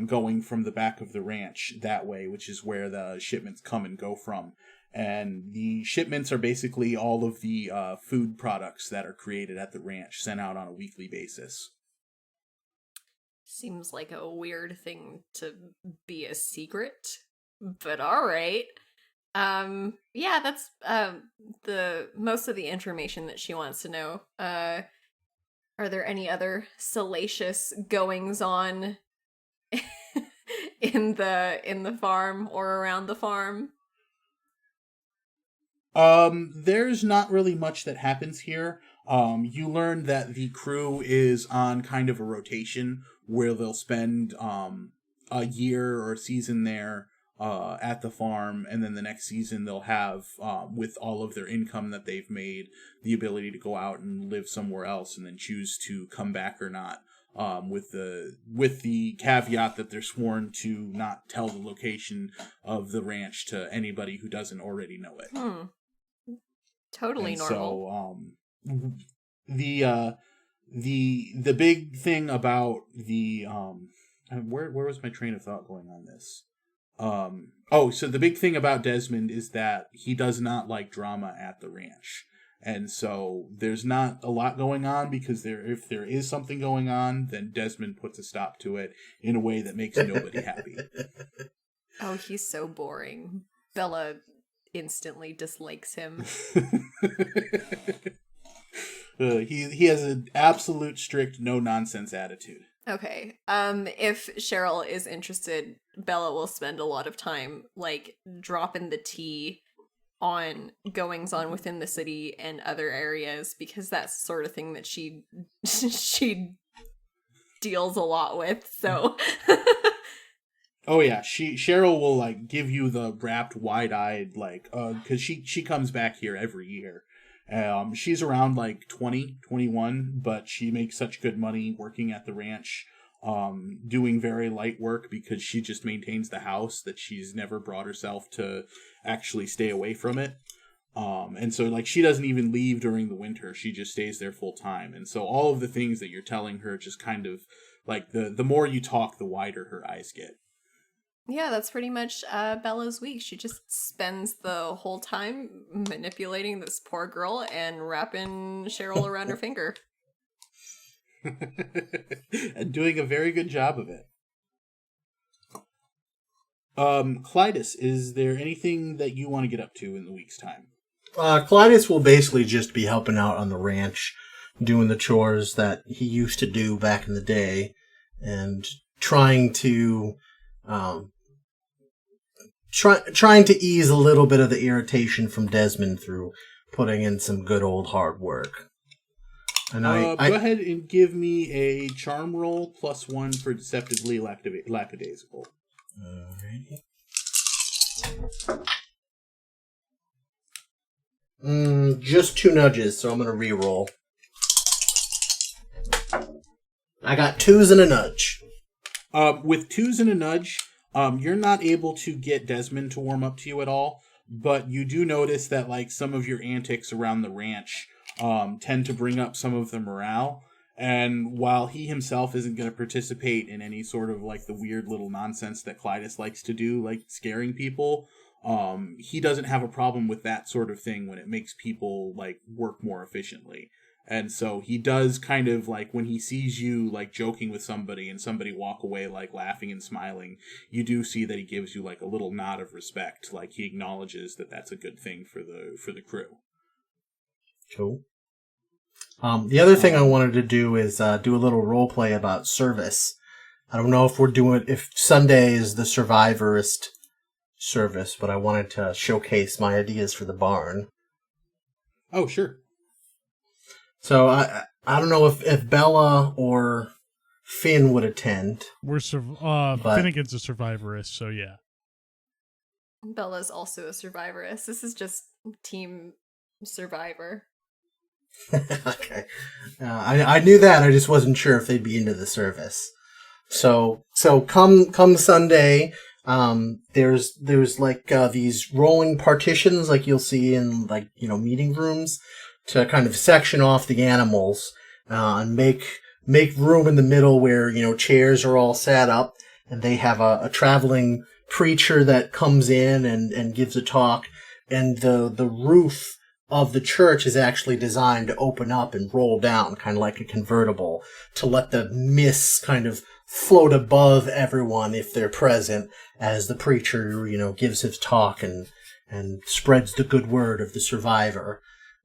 going from the back of the ranch that way, which is where the shipments come and go from. And the shipments are basically all of the food products that are created at the ranch, sent out on a weekly basis. Seems like a weird thing to be a secret, but all right. Yeah, that's the most of the information that she wants to know. Are there any other salacious goings on in the farm or around the farm? There's not really much that happens here. You learn that the crew is on kind of a rotation where they'll spend a year or a season there at the farm, and then the next season they'll have, with all of their income that they've made, the ability to go out and live somewhere else, and then choose to come back or not. With the caveat that they're sworn to not tell the location of the ranch to anybody who doesn't already know it. Totally and normal. So, the big thing about the where was my train of thought going on this? So the big thing about Desmond is that he does not like drama at the ranch. And so there's not a lot going on, because if there is something going on, then Desmond puts a stop to it in a way that makes nobody happy. Oh, he's so boring. Bella instantly dislikes him. He has an absolute strict no-nonsense attitude. Okay. If Cheryl is interested, Bella will spend a lot of time, like, dropping the tea on goings on within the city and other areas, because that's the sort of thing that she deals a lot with. So oh yeah, Cheryl will like give you the wrapped wide-eyed, like, because she comes back here every year. She's around like 20, 21, but she makes such good money working at the ranch, doing very light work, because she just maintains the house, that she's never brought herself to actually stay away from it. And so like she doesn't even leave during the winter. She just stays there full time. And so all of the things that you're telling her just kind of like the more you talk, the wider her eyes get. yeah, that's pretty much Bella's week. She just spends the whole time manipulating this poor girl and wrapping Cheryl around her finger. And doing a very good job of it. Clydus, is there anything that you want to get up to in the week's time? Clydus will basically just be helping out on the ranch, doing the chores that he used to do back in the day, and trying to trying to ease a little bit of the irritation from Desmond through putting in some good old hard work. And go ahead and give me a charm roll +1 for deceptively lackadaisical. Alrighty. Just 2 nudges, so I'm going to re-roll. I got 2s and a nudge. With 2s and a nudge, you're not able to get Desmond to warm up to you at all, but you do notice that like some of your antics around the ranch tend to bring up some of the morale. And while he himself isn't going to participate in any sort of like the weird little nonsense that Clydus likes to do, like scaring people, he doesn't have a problem with that sort of thing when it makes people like work more efficiently. And so he does kind of like when he sees you like joking with somebody and somebody walk away like laughing and smiling, you do see that he gives you like a little nod of respect, like he acknowledges that that's a good thing for the crew. Cool. The other thing I wanted to do is do a little role play about service. I don't know if Sunday is the survivorist service, but I wanted to showcase my ideas for the barn. Oh, sure. So I don't know if Bella or Finn would attend. Finnigan's a survivorist, so yeah. Bella's also a survivorist. This is just Team Survivor. Okay. I knew that. I just wasn't sure if they'd be into the service. So come Sunday, there's like these rolling partitions like you'll see in like, meeting rooms to kind of section off the animals, and make room in the middle where, chairs are all set up, and they have a traveling preacher that comes in and gives a talk, and the roof of the church is actually designed to open up and roll down, kind of like a convertible, to let the mists kind of float above everyone if they're present, as the preacher, gives his talk and spreads the good word of the survivor.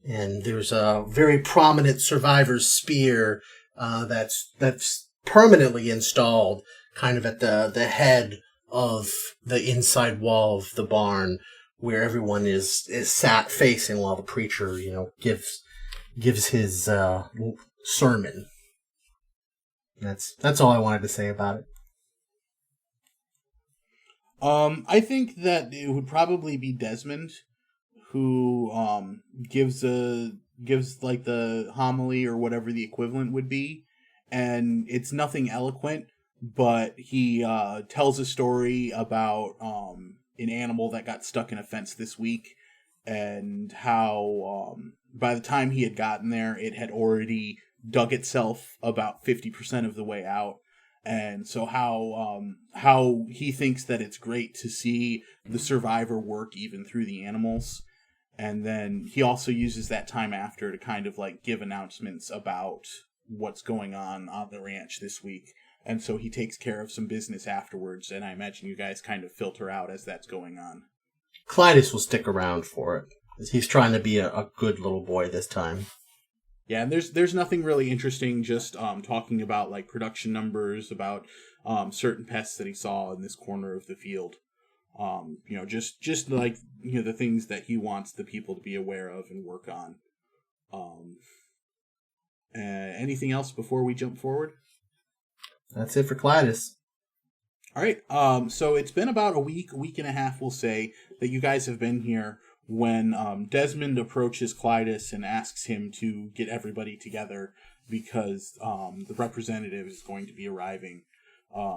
And there's a very prominent survivor's spear that's permanently installed kind of at the head of the inside wall of the barn, where everyone is sat facing while the preacher, gives his sermon. That's all I wanted to say about it. I think that it would probably be Desmond who gives like the homily or whatever the equivalent would be, and it's nothing eloquent, but he tells a story about an animal that got stuck in a fence this week, and how by the time he had gotten there, it had already dug itself about 50% of the way out. And so how he thinks that it's great to see the survivor work even through the animals. And then he also uses that time after to kind of like give announcements about what's going on the ranch this week. And so he takes care of some business afterwards, and I imagine you guys kind of filter out as that's going on. Clydus will stick around for it. He's trying to be a good little boy this time. Yeah, and there's nothing really interesting, just talking about like production numbers, about certain pests that he saw in this corner of the field. Just like, the things that he wants the people to be aware of and work on. Anything else before we jump forward? That's it for Clydus. All right. So it's been about a week and a half, we'll say, that you guys have been here when Desmond approaches Clydus and asks him to get everybody together because the representative is going to be arriving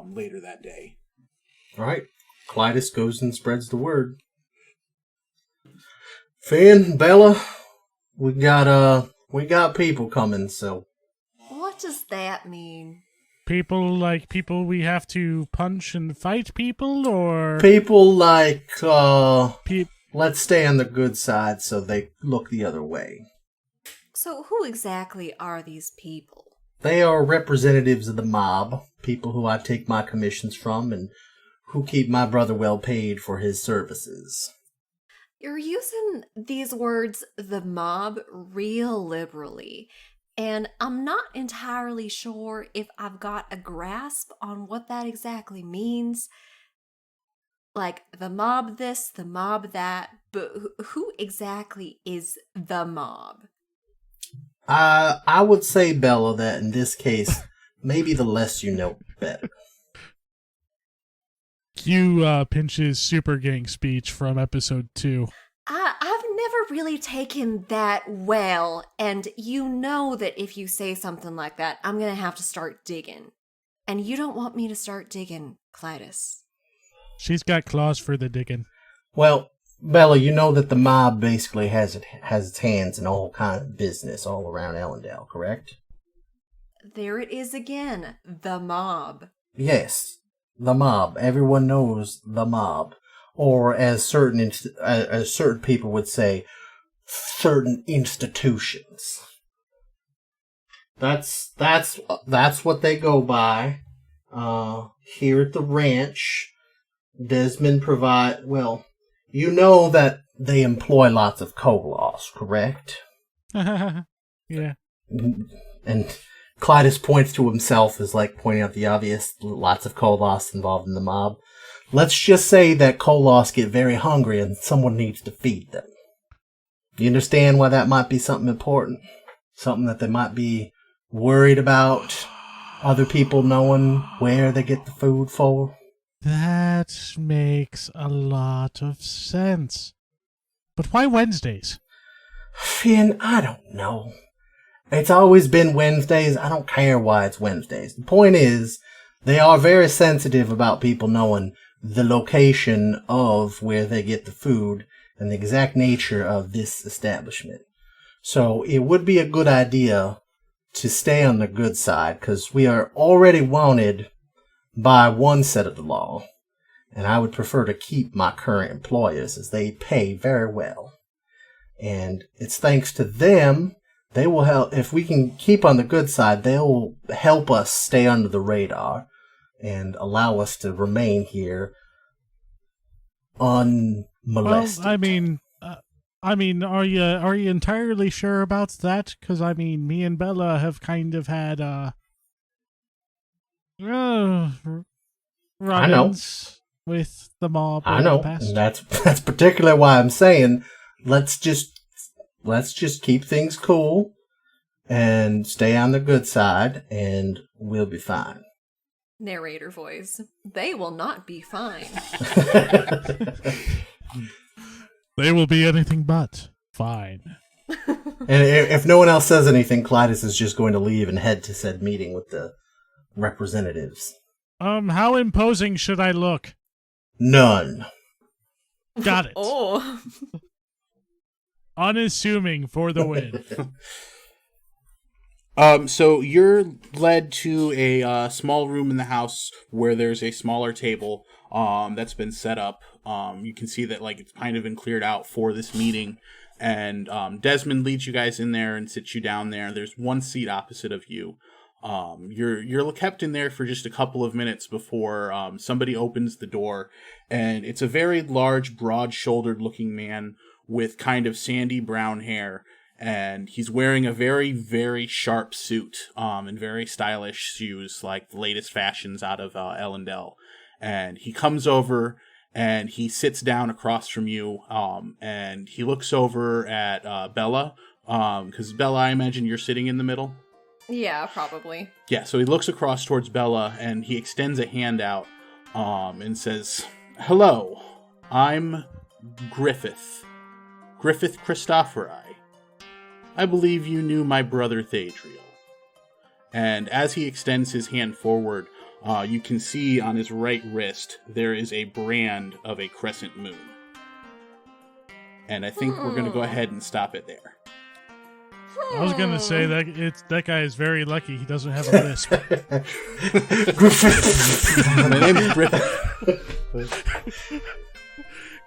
later that day. All right. Clydus goes and spreads the word. Finn, Bella, we got people coming, so. What does that mean? People like people we have to punch and fight people, or people like let's stay on the good side so they look the other way. So who exactly are these people? They are representatives of the mob, people who I take my commissions from and who keep my brother well paid for his services. You're using these words, the mob, real liberally. And I'm not entirely sure if I've got a grasp on what that exactly means. Like, the mob this, the mob that, but who exactly is the mob? I would say, Bella, that in this case, maybe the less you know, better. Cue Pinch's Super Gang speech from episode 2. I've never really taken that well, and you know that if you say something like that, I'm going to have to start digging. And you don't want me to start digging, Clydus. She's got claws for the digging. Well, Bella, you know that the mob basically has its hands in all kind of business all around Ellendale, correct? There it is again, the mob. Yes, the mob. Everyone knows the mob. Or as certain people would say, certain institutions. That's what they go by. Here at the ranch, Desmond you know that they employ lots of Koloss, correct? Yeah. And Clydus points to himself as like pointing out the obvious, lots of Koloss involved in the mob. Let's just say that Koloss get very hungry and someone needs to feed them. You understand why that might be something important? Something that they might be worried about other people knowing where they get the food for? That makes a lot of sense. But why Wednesdays? Finn, I don't know. It's always been Wednesdays. I don't care why it's Wednesdays. The point is, they are very sensitive about people knowing the location of where they get the food and the exact nature of this establishment. So it would be a good idea to stay on the good side, because we are already wanted by one set of the law, and I would prefer to keep my current employers as they pay very well. And it's thanks to them, they will help. If we can keep on the good side, they'll help us stay under the radar and allow us to remain here unmolested. Well, I mean, are you entirely sure about that? Because me and Bella have kind of had run-ins with the mob. I in know. the past. And that's particularly why I'm saying let's just keep things cool and stay on the good side, and we'll be fine. Narrator voice. They will not be fine. They will be anything but fine. And if no one else says anything, Clydus is just going to leave and head to said meeting with the representatives. How imposing should I look? None. Got it. Oh. Unassuming for the win. So you're led to a small room in the house where there's a smaller table that's been set up. You can see that like it's kind of been cleared out for this meeting, and Desmond leads you guys in there and sits you down there. There's one seat opposite of you. You're kept in there for just a couple of minutes before somebody opens the door, and it's a very large, broad-shouldered looking man with kind of sandy brown hair. And he's wearing a very, very sharp suit and very stylish shoes, like the latest fashions out of Ellendale. And he comes over and he sits down across from you, and he looks over at Bella, because Bella, I imagine you're sitting in the middle? Yeah, probably. Yeah, so he looks across towards Bella and he extends a hand out and says, "Hello, I'm Griffith Christophori. I believe you knew my brother Thadriel." And as he extends his hand forward, you can see on his right wrist there is a brand of a crescent moon. And I think we're going to go ahead and stop it there. I was gonna say that guy is very lucky he doesn't have a lisp. My name is Griffith.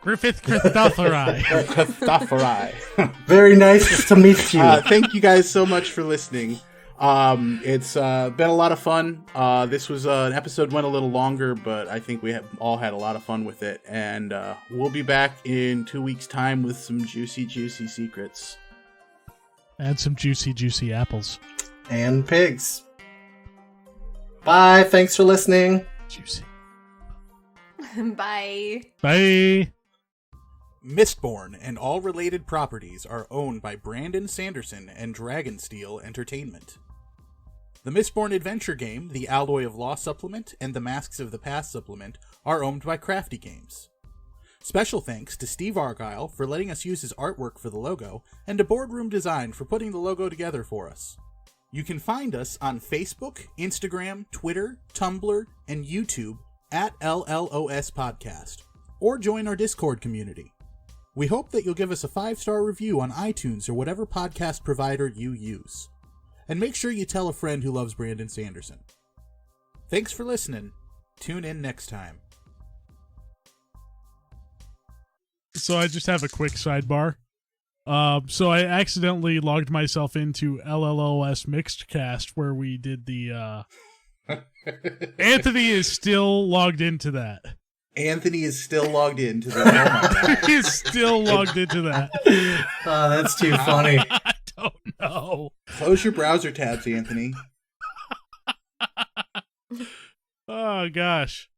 Griffith Christophori. Christophori. Very nice to meet you. Thank you guys so much for listening. It's been a lot of fun. This was an episode went a little longer, but I think we have all had a lot of fun with it. And we'll be back in 2 weeks' time with some juicy, juicy secrets. And some juicy, juicy apples. And pigs. Bye. Thanks for listening. Juicy. Bye. Bye. Mistborn and all related properties are owned by Brandon Sanderson and Dragonsteel Entertainment. The Mistborn adventure game, the Alloy of Law supplement, and the Masks of the Past supplement are owned by Crafty Games. Special thanks to Steve Argyle for letting us use his artwork for the logo, and to Boardroom Design for putting the logo together for us. You can find us on Facebook, Instagram, Twitter, Tumblr, and YouTube at LLOS Podcast, or join our Discord community. We hope that you'll give us a 5-star review on iTunes or whatever podcast provider you use. And make sure you tell a friend who loves Brandon Sanderson. Thanks for listening. Tune in next time. So I just have a quick sidebar. So I accidentally logged myself into LLOS Mixed Cast where we did the Anthony is still logged into that. Anthony is still logged into the He's still logged into that. Oh, that's too funny. I don't know. Close your browser tabs, Anthony. Oh gosh.